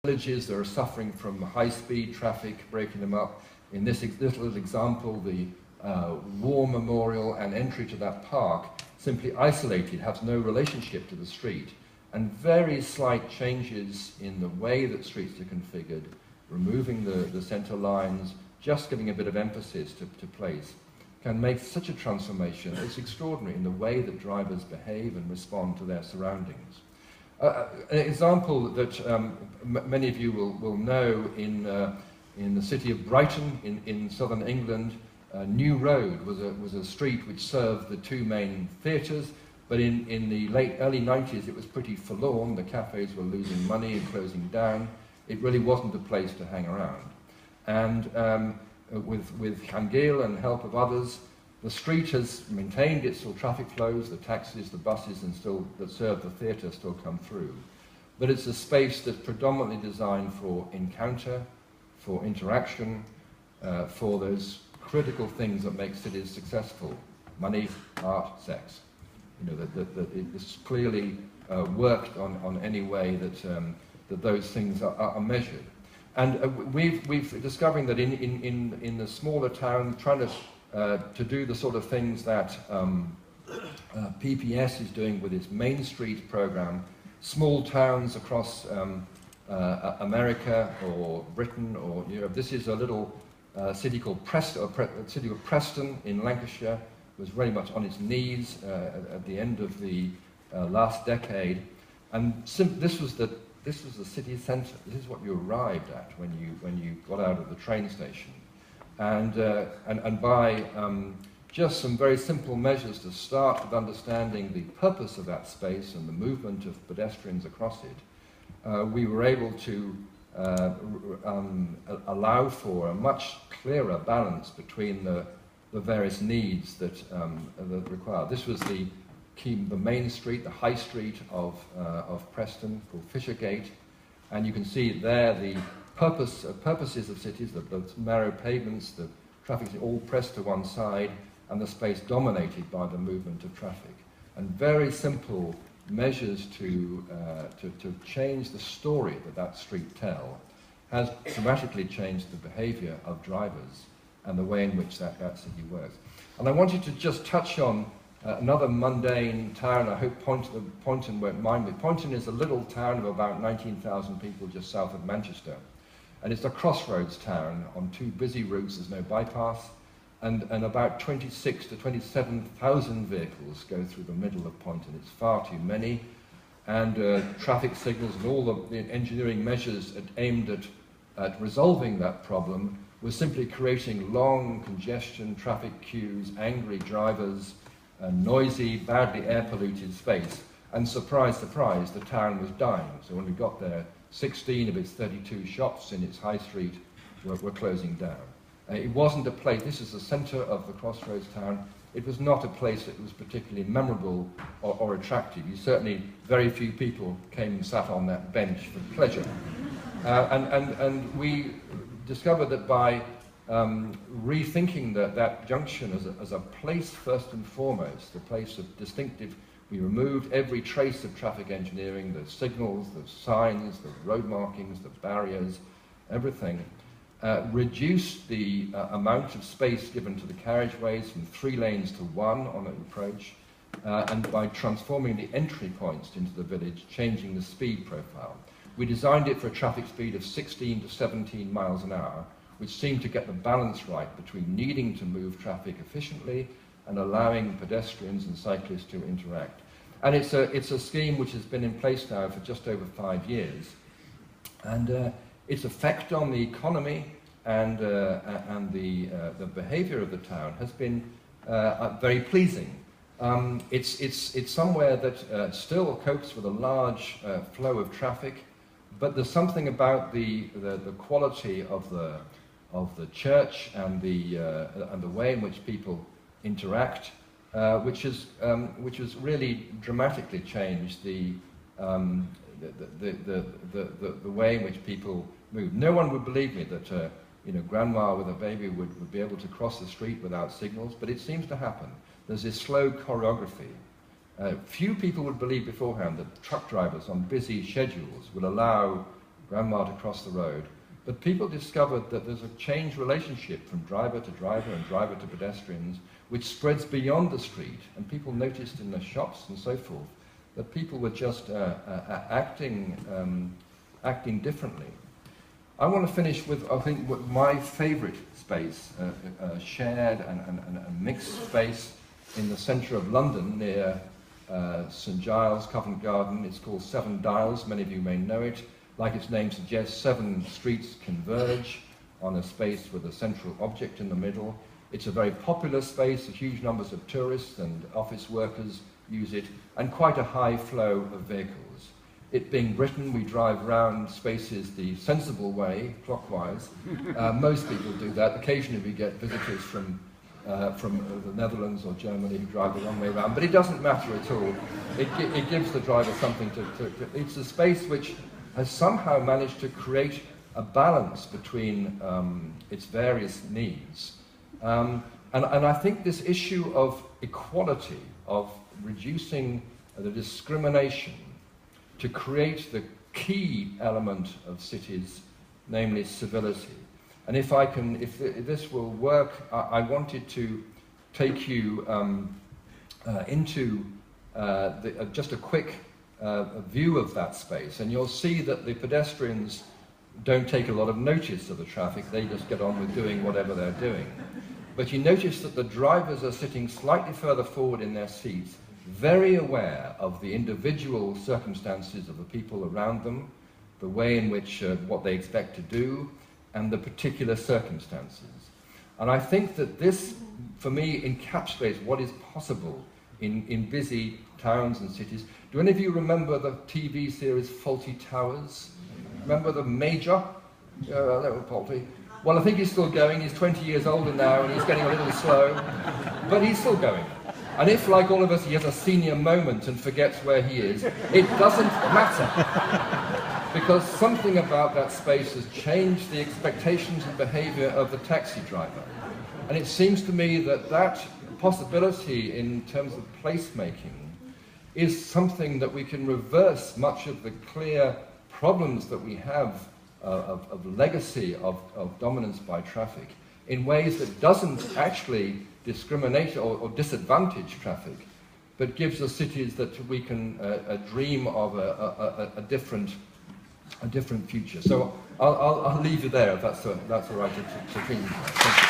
villages that are suffering from high-speed traffic, breaking them up. In this little example, the war memorial and entry to that park, simply isolated, has no relationship to the street. And very slight changes in the way that streets are configured, removing the center lines, just giving a bit of emphasis to place, can make such a transformation. It's extraordinary in the way that drivers behave and respond to their surroundings. An example that many of you will know in the city of Brighton in southern England, New Road was a street which served the two main theatres, but in the early 90s it was pretty forlorn. The cafes were losing money and closing down. It really wasn't a place to hang around. And with Hangil and help of others, the street has maintained its full traffic flows. The taxis, the buses that serve the theatre still come through. But it's a space that's predominantly designed for encounter, for interaction, for those critical things that make cities successful: money, art, sex. You know, that it's clearly worked on any way that those things are measured. And we've discovering that in the smaller town, trying to do the sort of things that PPS is doing with its Main Street program, small towns across America or Britain or Europe. This is a little city called Preston in Lancashire. It was very much on its knees at the end of the last decade, and this was the city centre. This is what you arrived at when you got out of the train station, and by just some very simple measures to start with understanding the purpose of that space and the movement of pedestrians across it, we were able to allow for a much clearer balance between the various needs that required. This was the main street, the high street of Preston, called Fishergate, and you can see there the purposes of cities, the narrow pavements, the traffic all pressed to one side, and the space dominated by the movement of traffic. And very simple measures to change the story that street tells has dramatically changed the behaviour of drivers and the way in which that city works. And I wanted to just touch on another mundane town. I hope Poynton won't mind me. Poynton is a little town of about 19,000 people just south of Manchester. And it's a crossroads town on two busy routes. There's no bypass. And about 26 to 27,000 vehicles go through the middle of Poynton. It's far too many. And traffic signals and all the engineering measures aimed at resolving that problem was simply creating long congestion, traffic queues, angry drivers, a noisy, badly air-polluted space. And surprise, surprise, the town was dying. So when we got there, 16 of its 32 shops in its high street were closing down. It wasn't a place, this is the centre of the crossroads town, it was not a place that was particularly memorable or attractive. Certainly, very few people came and sat on that bench for pleasure. And we discovered that by rethinking that junction as a place first and foremost, a place of distinctive, we removed every trace of traffic engineering, the signals, the signs, the road markings, the barriers, everything, reduced the amount of space given to the carriageways from 3 lanes to 1 on an approach, and by transforming the entry points into the village, changing the speed profile. We designed it for a traffic speed of 16 to 17 miles an hour, which seemed to get the balance right between needing to move traffic efficiently and allowing pedestrians and cyclists to interact. And it's a scheme which has been in place now for just over 5 years. And its effect on the economy and the behaviour of the town has been very pleasing. It's somewhere that still copes with a large flow of traffic, but there's something about the quality of the church and the way in which people interact, which has really dramatically changed the way in which people move. No one would believe me that grandma with a baby would be able to cross the street without signals, but it seems to happen. There's this slow choreography. Few people would believe beforehand that truck drivers on busy schedules would allow grandma to cross the road. But people discovered that there's a changed relationship from driver to driver and driver to pedestrians, which spreads beyond the street. And people noticed in the shops and so forth that people were just acting differently. I want to finish with, I think, my favourite space, shared and mixed space in the centre of London near St Giles, Covent Garden. It's called Seven Dials, many of you may know it. Like its name suggests, 7 streets converge on a space with a central object in the middle. It's a very popular space, huge numbers of tourists and office workers use it, and quite a high flow of vehicles. It being Britain, we drive round spaces the sensible way, clockwise. Most people do that. Occasionally we get visitors from the Netherlands or Germany who drive the wrong way around, but it doesn't matter at all. It gives the driver something to it's a space which has somehow managed to create a balance between its various needs. And I think this issue of equality, of reducing the discrimination to create the key element of cities, namely civility. And if this will work, I wanted to take you into just a quick view of that space, and you'll see that the pedestrians don't take a lot of notice of the traffic, they just get on with doing whatever they're doing. But you notice that the drivers are sitting slightly further forward in their seats, very aware of the individual circumstances of the people around them, the way in which what they expect to do, and the particular circumstances. And I think that this, for me, encapsulates what is possible in busy towns and cities. Do any of you remember the TV series Fawlty Towers? Remember the Major? That was Fawlty. Well, I think he's still going. He's 20 years older now and he's getting a little slow, but he's still going. And if, like all of us, he has a senior moment and forgets where he is, it doesn't matter. Because something about that space has changed the expectations and behaviour of the taxi driver. And it seems to me that that possibility in terms of placemaking is something that we can reverse much of the clear problems that we have of legacy of dominance by traffic in ways that doesn't actually discriminate or disadvantage traffic, but gives us cities that we can dream of a different future. So I'll leave you there if that's all right to think. Thank you.